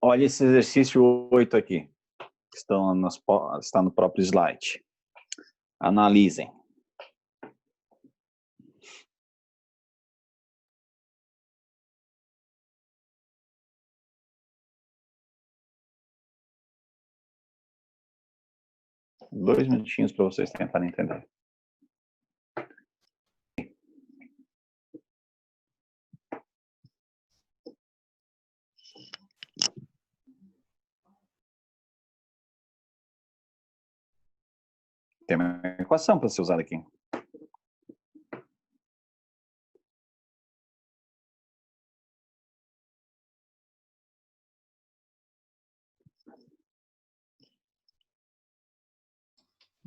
Olha esse exercício 8 aqui, que está no próprio slide. Analisem. Dois minutinhos para vocês tentarem entender. Tem uma equação para ser usada aqui.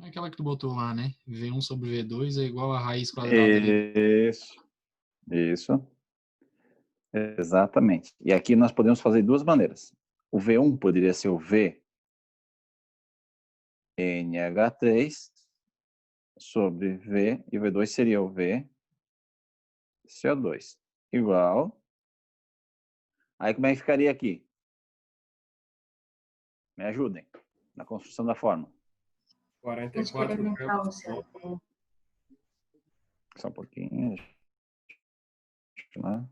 É aquela que tu botou lá, né? V1 sobre V2 é igual a raiz quadrada ali. Isso. Exatamente. E aqui nós podemos fazer de duas maneiras. O V1 poderia ser o V NH3 sobre V, e o V2 seria o V CO2. Igual. Aí como é que ficaria aqui? Me ajudem na construção da fórmula. 44 graus. Só um pouquinho. Né?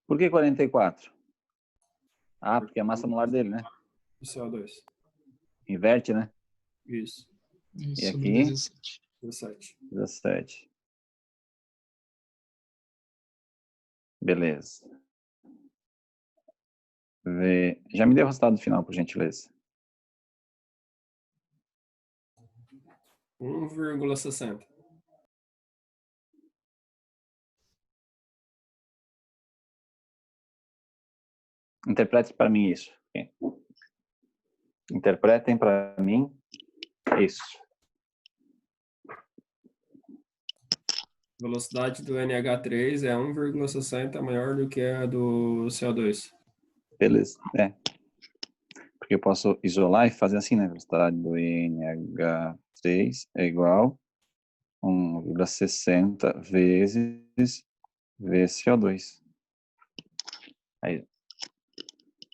Por que 44? Ah, porque é a massa molar dele, né? O CO2. Inverte, né? Isso. Isso, E sobre aqui? 17. 17. 17. Beleza. Já me deu o resultado final, por gentileza. 1,60. Interprete para mim isso. Interpretem para mim isso. Velocidade do NH3 é 1,60 maior do que a do CO2. Beleza. Porque eu posso isolar e fazer assim, né? Velocidade do NH3 é igual a 1,60 vezes VCO2. Aí,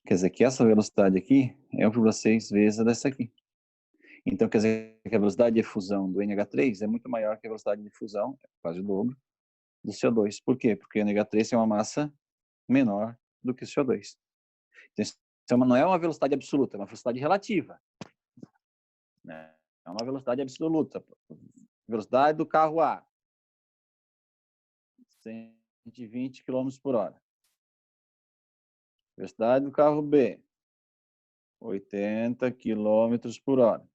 quer dizer que essa velocidade aqui é 1,6 vezes dessa aqui. Então, quer dizer que a velocidade de efusão do NH3 é muito maior que a velocidade de fusão, quase o dobro, do CO2. Por quê? Porque o NH3 tem uma massa menor do que o CO2. Então, não é uma velocidade absoluta, é uma velocidade relativa. Né? É uma velocidade absoluta. Velocidade do carro A, 120 km por hora. Velocidade do carro B, 80 km por hora.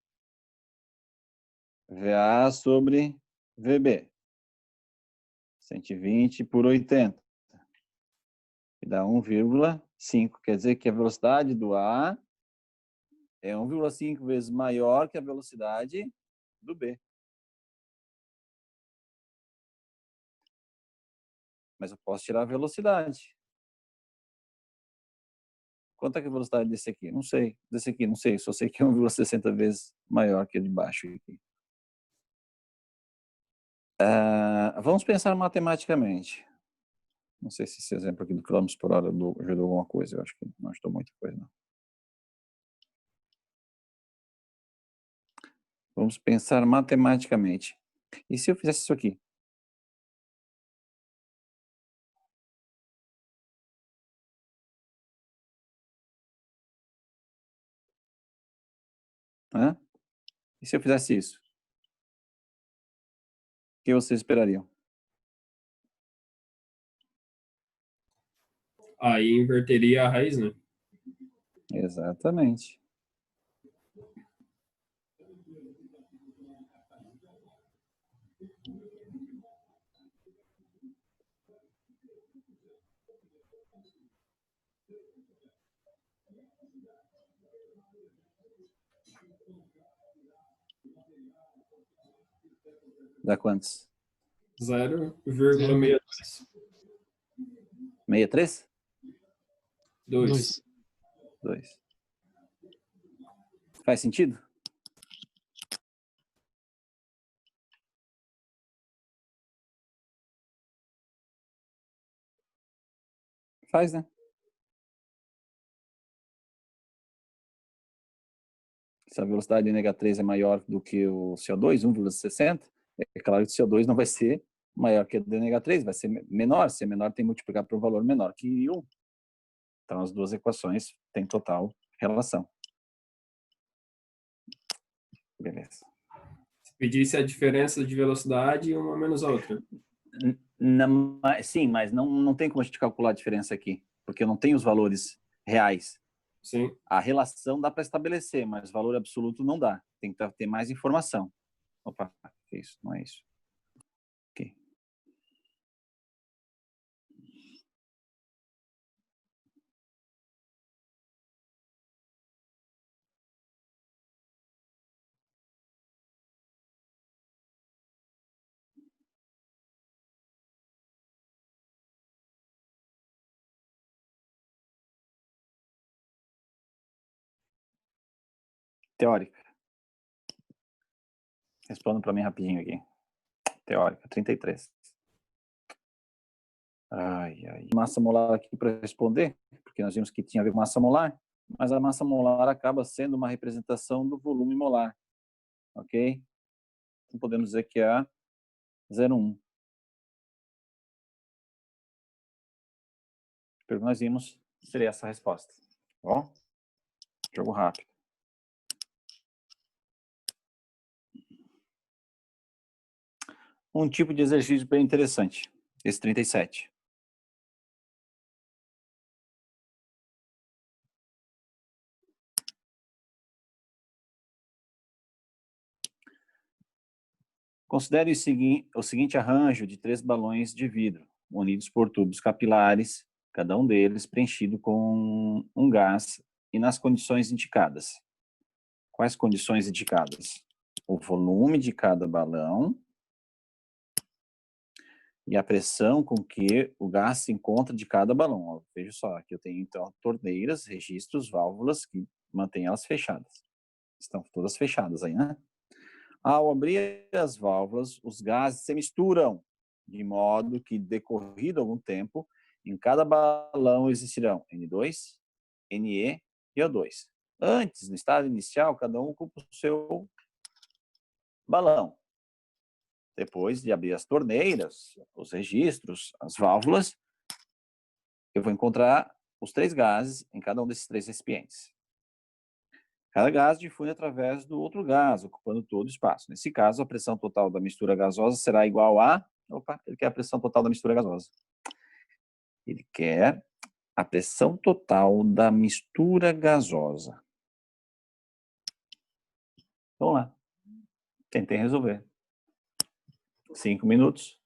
VA sobre VB, 120 por 80. E dá 1,5. Quer dizer que a velocidade do A é 1,5 vezes maior que a velocidade do B. Mas eu posso tirar a velocidade. Quanto é que a velocidade desse aqui? Não sei. Desse aqui, não sei. Só sei que é 1,60 vezes maior que a de baixo aqui. Vamos pensar matematicamente. Não sei se esse exemplo aqui do quilômetros por hora ajudou alguma coisa. Eu acho que não ajudou muita coisa, não. Vamos pensar matematicamente. E se eu fizesse isso aqui? E se eu fizesse isso? O que vocês esperariam? Aí inverteria a raiz, né? Exatamente. Dá quantos? 0,63. 63? 2. 2. Faz sentido? Faz, né? Se a velocidade de NH3 é maior do que o CO2, 1,60, é claro que o CO2 não vai ser maior que o NH3, vai ser menor. Se é menor, tem que multiplicar por um valor menor que 1. Então, as duas equações têm total relação. Beleza. Se pedisse a diferença de velocidade, uma menos a outra. Sim, mas não tem como a gente calcular a diferença aqui, porque eu não tenho os valores reais. Sim. A relação dá para estabelecer, mas valor absoluto não dá. Tem que ter mais informação. Opa, que isso? Não é isso. Ok. Teórica. Responda para mim rapidinho aqui. Teórica, 33. Ai. Massa molar aqui para responder, porque nós vimos que tinha a ver com massa molar, mas a massa molar acaba sendo uma representação do volume molar, ok? Então podemos dizer que é a 0,1. Pelo que nós vimos, seria essa a resposta. Ó, jogo rápido. Um tipo de exercício bem interessante, esse 37. Considere o seguinte arranjo de 3 balões de vidro, unidos por tubos capilares, cada um deles preenchido com um gás e nas condições indicadas. Quais condições indicadas? O volume de cada balão e a pressão com que o gás se encontra de cada balão. Ó, veja só, aqui eu tenho então torneiras, registros, válvulas que mantêm elas fechadas. Estão todas fechadas aí, né? Ao abrir as válvulas, os gases se misturam, de modo que, decorrido algum tempo, em cada balão existirão N2, Ne e O2. Antes, no estado inicial, cada um ocupa o seu balão. Depois de abrir as torneiras, os registros, as válvulas, eu vou encontrar os 3 gases em cada um desses 3 recipientes. Cada gás difunde através do outro gás, ocupando todo o espaço. Nesse caso, a pressão total da mistura gasosa será igual a... Opa, ele quer a pressão total da mistura gasosa. Ele quer a pressão total da mistura gasosa. Vamos lá. Tentei resolver. 5 minutos.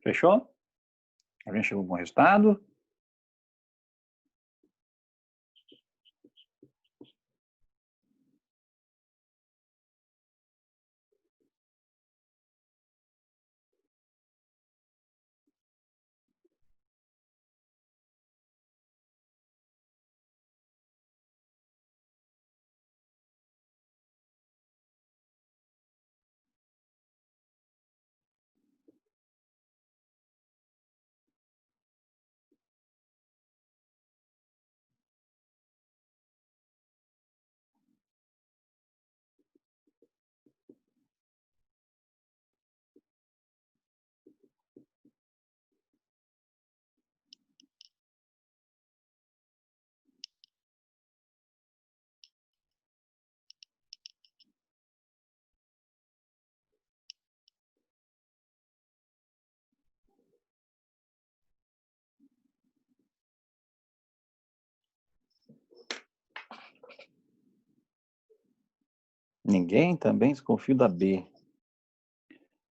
Fechou? Alguém chegou com o resultado? Ninguém também desconfia da B.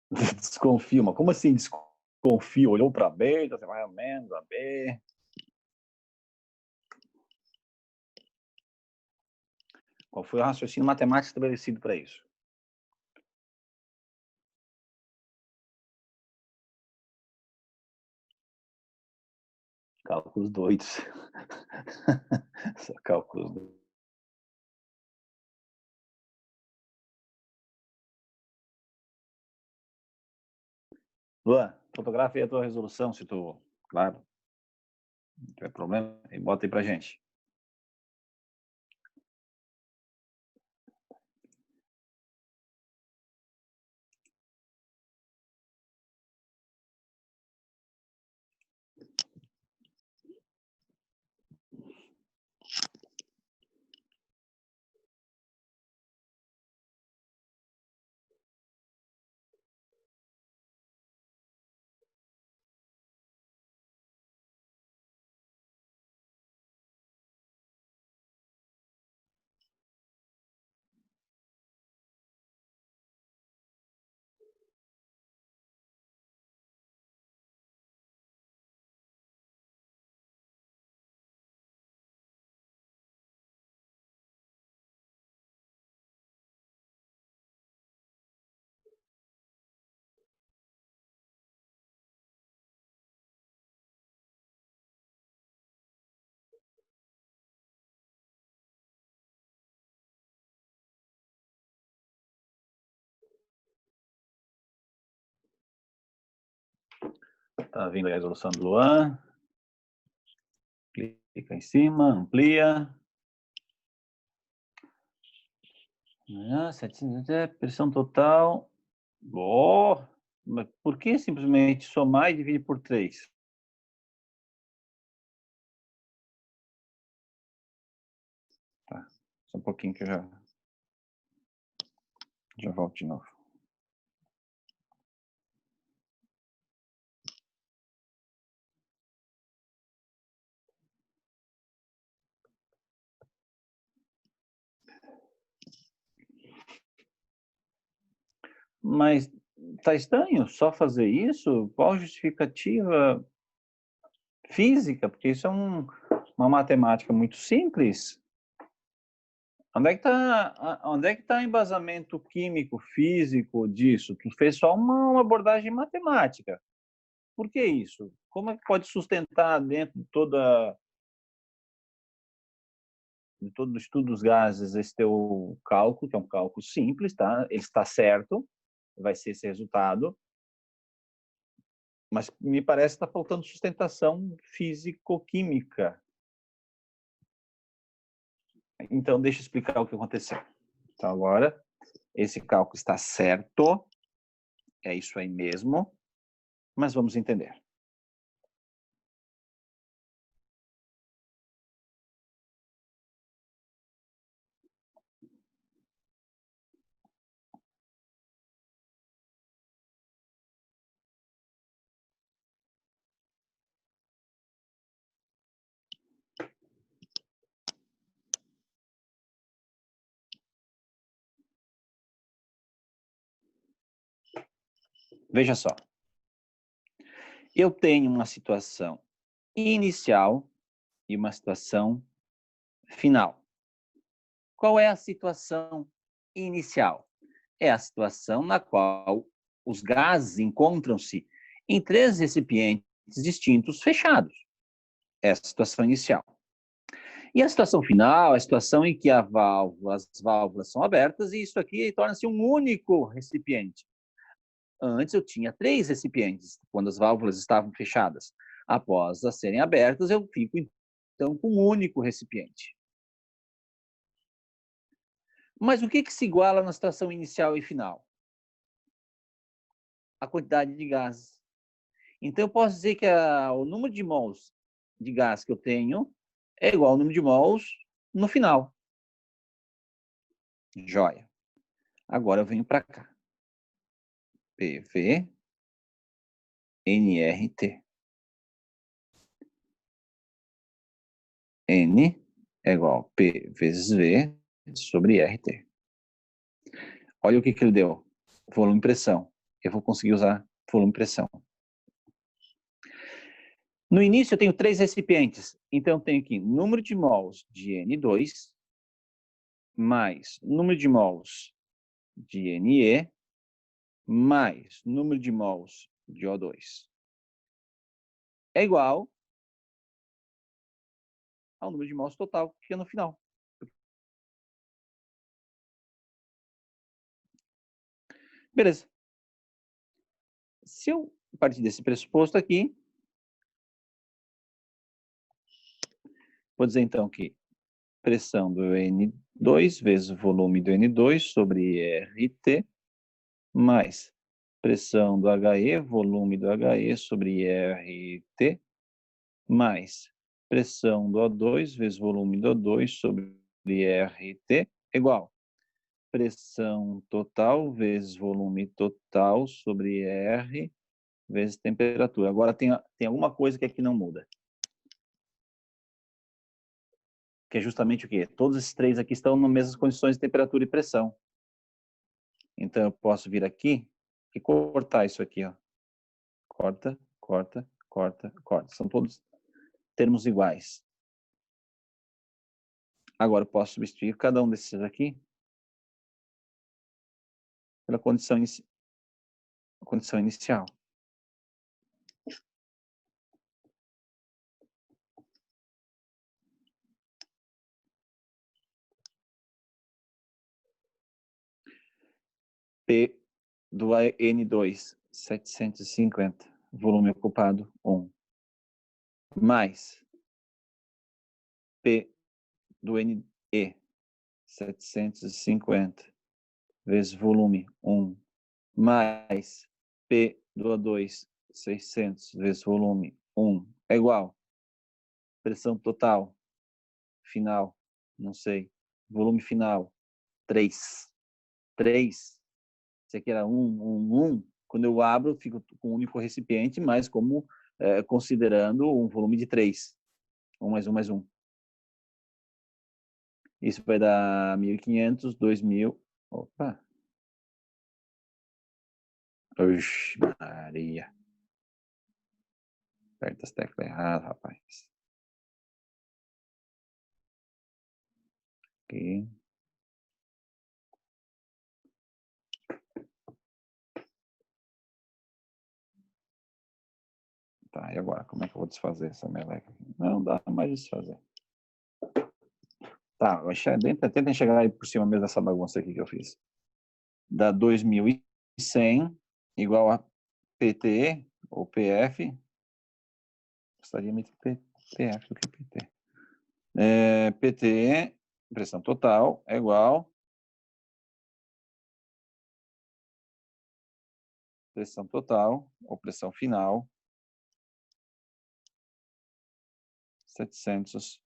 Desconfio, mas como assim desconfio? Olhou para B, tá mais ou menos a B. Qual foi o raciocínio matemático estabelecido para isso? Cálculos doidos. Só cálculos doidos. Luan, fotografa aí a tua resolução, se tu, claro, não tiver problema, e bota aí pra gente. Tá vindo a resolução do Luan. Clica em cima, amplia. Pressão total. Boa! Mas por que simplesmente somar e dividir por 3? Tá, só um pouquinho que eu já volto de novo. Mas tá estranho só fazer isso? Qual justificativa física? Porque isso é uma matemática muito simples. Onde é que tá o embasamento químico, físico disso? Tu fez só uma abordagem matemática. Por que isso? Como é que pode sustentar dentro de todo o estudo dos gases esse teu cálculo, que é um cálculo simples, tá? Ele está certo, vai ser esse resultado, mas me parece que está faltando sustentação físico-química. Então, deixa eu explicar o que aconteceu. Então, agora, esse cálculo está certo, é isso aí mesmo, mas vamos entender. Veja só. Eu tenho uma situação inicial e uma situação final. Qual é a situação inicial? É a situação na qual os gases encontram-se em 3 recipientes distintos fechados. É a situação inicial. E a situação final é a situação em que as válvulas são abertas e isso aqui torna-se um único recipiente. Antes eu tinha 3 recipientes, quando as válvulas estavam fechadas. Após as serem abertas, eu fico, então, com um único recipiente. Mas o que se iguala na situação inicial e final? A quantidade de gases. Então, eu posso dizer que o número de mols de gás que eu tenho é igual ao número de mols no final. Joia. Agora eu venho para cá. PV, NRT. N é igual a P vezes V sobre RT. Olha o que ele deu. Volume e pressão. Eu vou conseguir usar volume e pressão. No início eu tenho 3 recipientes. Então eu tenho aqui número de mols de N2 mais número de mols de Ne mais número de mols de O2. É igual ao número de mols total que fica no final. Beleza. Se eu partir desse pressuposto aqui, vou dizer então que pressão do N2 vezes o volume do N2 sobre RT, mais pressão do HE, volume do HE sobre RT, mais pressão do O2 vezes volume do O2 sobre RT, igual pressão total vezes volume total sobre R vezes temperatura. Agora tem alguma coisa que aqui não muda. Que é justamente o quê? Todos esses 3 aqui estão nas mesmas condições de temperatura e pressão. Então eu posso vir aqui e cortar isso aqui, ó. Corta, corta, corta, corta. São todos termos iguais. Agora eu posso substituir cada um desses aqui pela condição inicial. P do N2, 750. Volume ocupado, 1. Mais P do NE, 750. Vezes volume, 1. Mais P do O2, 600. Vezes volume, 1. É igual. Pressão total, final, não sei. Volume final, 3. 3. Esse aqui era 1. Quando eu abro, eu fico com um único recipiente, mas como considerando um volume de 3. 1 mais 1 mais 1. Isso vai dar 1.500, 2.000. Opa! Oxi, Maria. Aperta as teclas erradas, rapaz. Aqui. Tá, e agora? Como é que eu vou desfazer essa meleca? Não dá mais desfazer. Tá, tenta chegar aí por cima mesmo dessa bagunça aqui que eu fiz. Dá 2.100 igual a PT ou PF. Gostaria muito de PF do que PT. PT, pressão total, é igual pressão total ou pressão final 700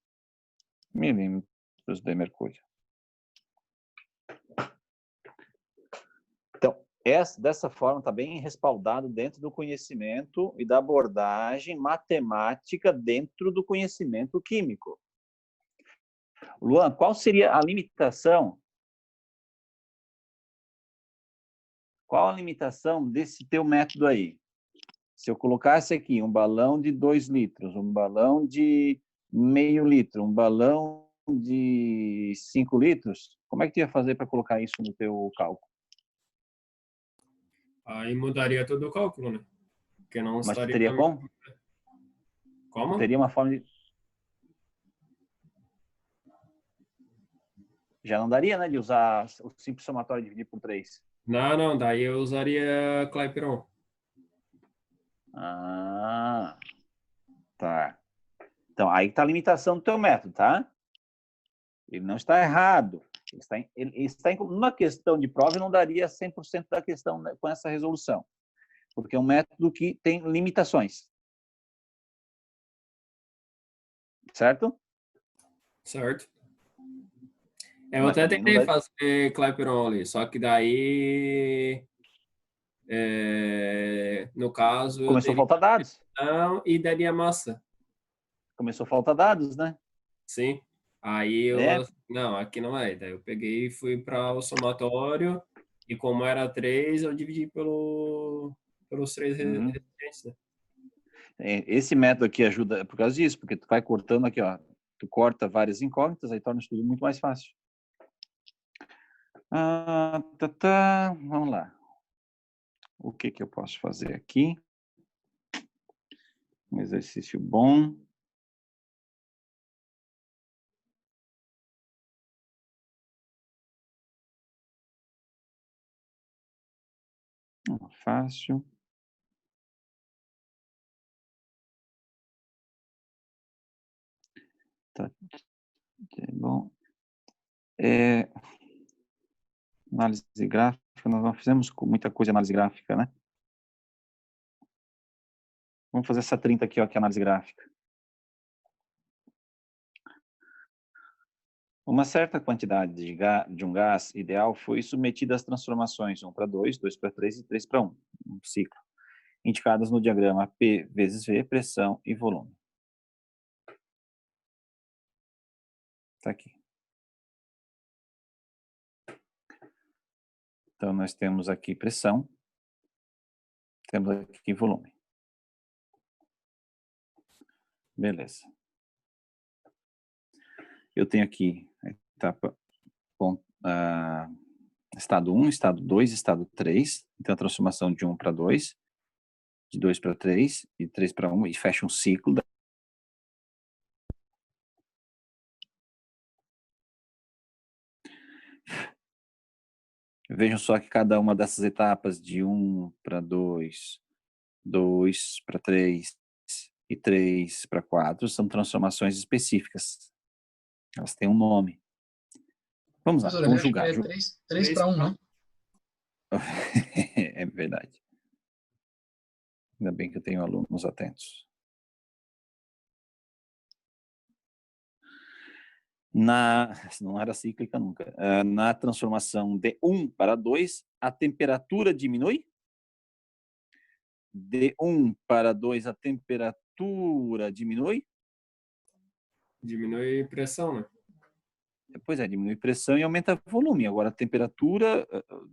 milímetros de mercúrio. Então, dessa forma está bem respaldado dentro do conhecimento e da abordagem matemática dentro do conhecimento químico. Luan, qual seria a limitação? Qual a limitação desse teu método aí? Se eu colocasse aqui um balão de 2 litros, um balão de meio litro, um balão de 5 litros, como é que tu ia fazer para colocar isso no teu cálculo? Aí mudaria todo o cálculo, né? Porque não Mas tu estaria... teria como? Como? Teria uma forma de... Já não daria, né, de usar o simples somatório e dividir por 3. Não, daí eu usaria Clapeyron. Ah, tá. Então, aí está a limitação do teu método, tá? Ele não está errado. Ele está numa questão de prova e não daria 100% da questão, né, com essa resolução. Porque é um método que tem limitações. Certo? Certo. Eu Mas até também não tentei daria... fazer Clapeyron ali, só que daí, no caso, eu Começou a teria faltar dados. e daria massa. Começou a faltar dados, né? Sim. Aí eu, É, não, aqui não é. Daí eu peguei e fui para o somatório E como era 3, eu dividi pelos 3 Uhum. restantes, né? Esse método aqui ajuda por causa disso, porque tu vai cortando aqui, ó. Tu corta várias incógnitas, aí torna isso tudo muito mais fácil. Vamos lá. O que eu posso fazer aqui? Um exercício bom. Fácil. Tá bom. Análise gráfica, nós não fizemos muita coisa de análise gráfica, né? Vamos fazer essa 30 aqui, ó, que é análise gráfica. Uma certa quantidade de um gás ideal foi submetida às transformações 1 para 2, 2 para 3 e 3 para 1, um ciclo, indicadas no diagrama P vezes V, pressão e volume. Está aqui. Então, nós temos aqui pressão, temos aqui volume. Beleza. Eu tenho aqui a etapa estado 1, estado 2, estado 3. Então, a transformação de 1 para 2, de 2 para 3, e 3 para 1, e fecha um ciclo. Vejam só que cada uma dessas etapas, de 1 para 2, 2 para 3 e 3 para 4, são transformações específicas. Elas têm um nome. Vamos lá, Professor, vamos acho que julgar. é 3 para 1, não? É verdade. Ainda bem que eu tenho alunos atentos. Não era cíclica nunca. Na transformação de 1 para 2, a temperatura diminui? De 1 para 2, a temperatura diminui? Diminui pressão, né? Pois é, diminui pressão e aumenta volume. Agora, a temperatura,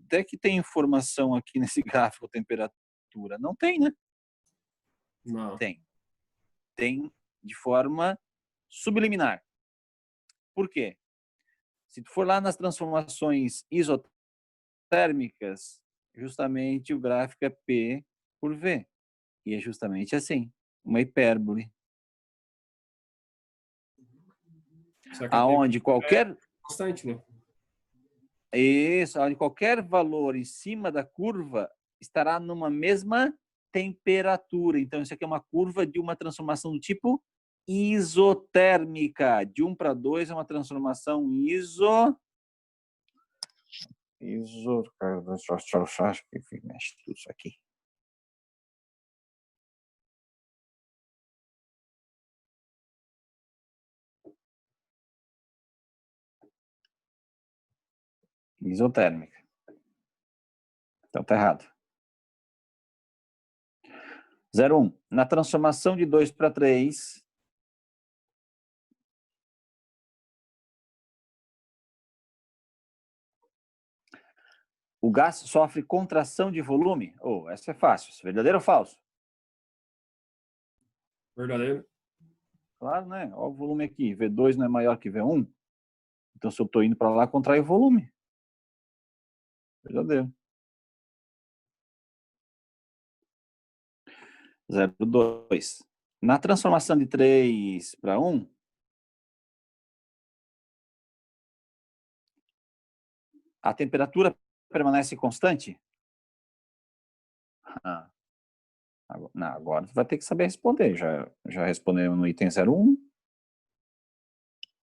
até que tem informação aqui nesse gráfico, temperatura. Não tem, né? Não. Tem. Tem de forma subliminar. Por quê? Se tu for lá nas transformações isotérmicas, justamente o gráfico é P por V. E é justamente assim, uma hipérbole. Só que a Aonde temperatura é qualquer constante, né? onde qualquer valor em cima da curva estará numa mesma temperatura. Então, isso aqui é uma curva de uma transformação do tipo isotérmica. De 1 para 2 é uma transformação que mexe tudo isso aqui. Isotérmica. Então, tá errado. 0,1. Na transformação de 2 para 3, o gás sofre contração de volume? Essa é fácil. Verdadeiro ou falso? Verdadeiro. Claro, né? Olha o volume aqui. V2 não é maior que V1? Então, se eu estou indo para lá, contrai o volume. Verdadeiro. 0,2. Na transformação de 3 para 1, a temperatura permanece constante? Agora você vai ter que saber responder. Já respondeu no item 01.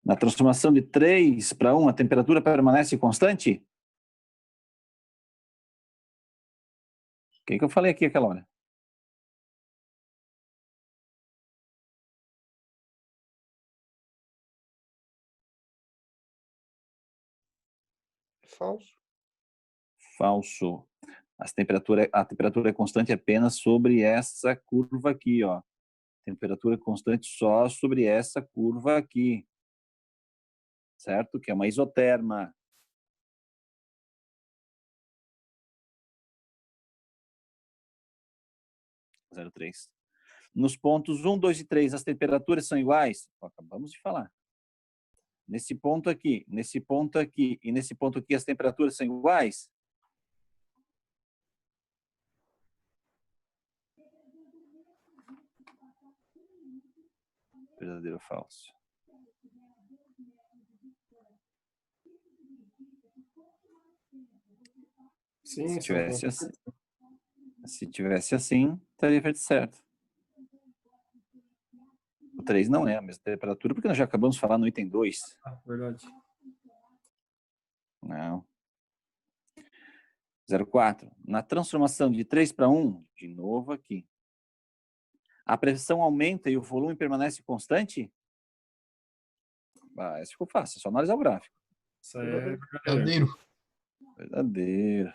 Na transformação de 3 para 1, a temperatura permanece constante? O que eu falei aqui aquela hora? Falso. Falso. A temperatura é constante apenas sobre essa curva aqui, ó. Temperatura constante só sobre essa curva aqui. Certo? Que é uma isoterma. 0,3. Nos pontos 1, 2 e 3, as temperaturas são iguais? Acabamos de falar. Nesse ponto aqui, nesse ponto aqui e nesse ponto aqui, as temperaturas são iguais? Verdadeiro ou falso? Sim, Se tivesse assim, estaria certo. O 3 não é a mesma temperatura, porque nós já acabamos de falar no item 2. Verdade. Não. 0,4. Na transformação de 3 para 1, de novo aqui, a pressão aumenta e o volume permanece constante? Essa ficou fácil, é só analisar o gráfico. Isso aí é Verdadeiro. Verdadeiro.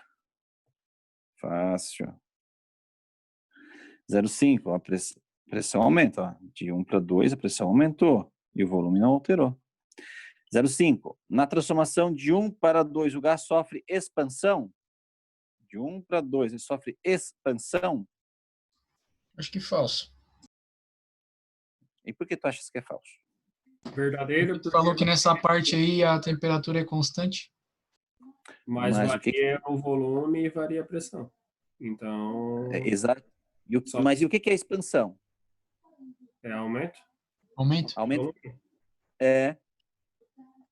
Fácil. 0,5. A pressão aumenta. Ó. De 1 para 2, a pressão aumentou e o volume não alterou. 0,5. Na transformação de 1 para 2, o gás sofre expansão? De 1 para 2, ele sofre expansão? Acho que falso. E por que tu achas que é falso? verdadeiro. Tu falou que nessa parte aí a temperatura é constante. Mas Mas varia o volume e varia a pressão. Então, Exato. Só- Mas e o que é expansão? é aumento? Aumento. Aumento.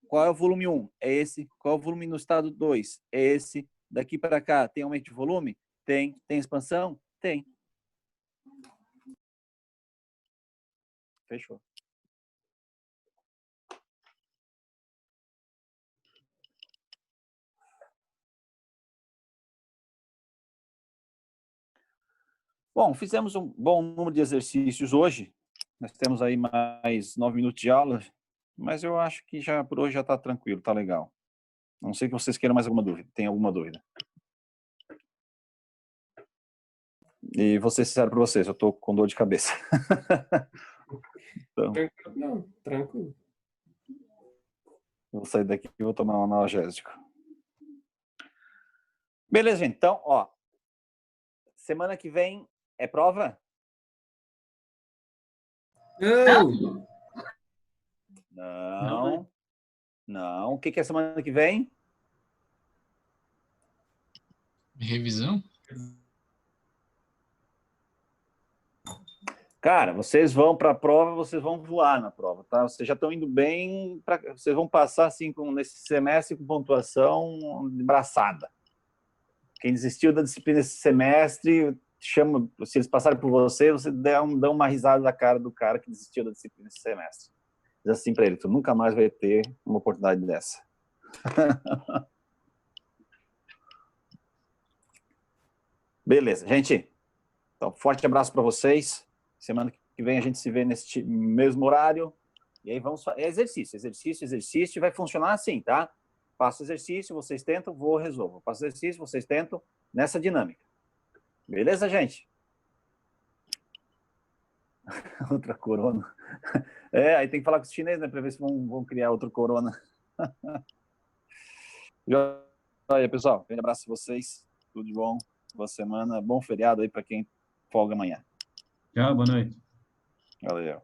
Qual é o volume 1? É esse. Qual é o volume no estado 2? É esse. Daqui para cá, tem aumento de volume? Tem. Tem expansão? Tem. Fechou. Bom, fizemos um bom número de exercícios hoje. Nós temos aí mais 9 minutos de aula, mas eu acho que já por hoje já está tranquilo, está legal. A não sei que vocês queiram mais alguma dúvida. Tem alguma dúvida? E vou ser sincero para vocês, eu estou com dor de cabeça. Então, Não, tranquilo. vou sair daqui e vou tomar um analgésico. Beleza, gente. Então, ó, semana que vem é prova? Não! Não. Não. O que é semana que vem? Revisão? Cara, vocês vão para a prova, vocês vão voar na prova, tá? Vocês já estão indo bem, vocês vão passar assim nesse semestre com pontuação braçada. Quem desistiu da disciplina esse semestre, chama, se eles passarem por você dão uma risada na cara do cara que desistiu da disciplina esse semestre. Diz assim para ele, tu nunca mais vai ter uma oportunidade dessa. Beleza, gente. Então, forte abraço para vocês. Semana que vem a gente se vê nesse mesmo horário. E aí vamos fazer exercício. Vai funcionar assim, tá? Faço exercício, vocês tentam, vou, resolvo. Faço exercício, vocês tentam, nessa dinâmica. Beleza, gente? Outra corona. Aí tem que falar com os chineses, né? Para ver se vão criar outro corona. E aí, pessoal. Grande abraço a vocês. Tudo de bom. Boa semana. Bom feriado aí para quem folga amanhã. Tchau, boa noite. Valeu.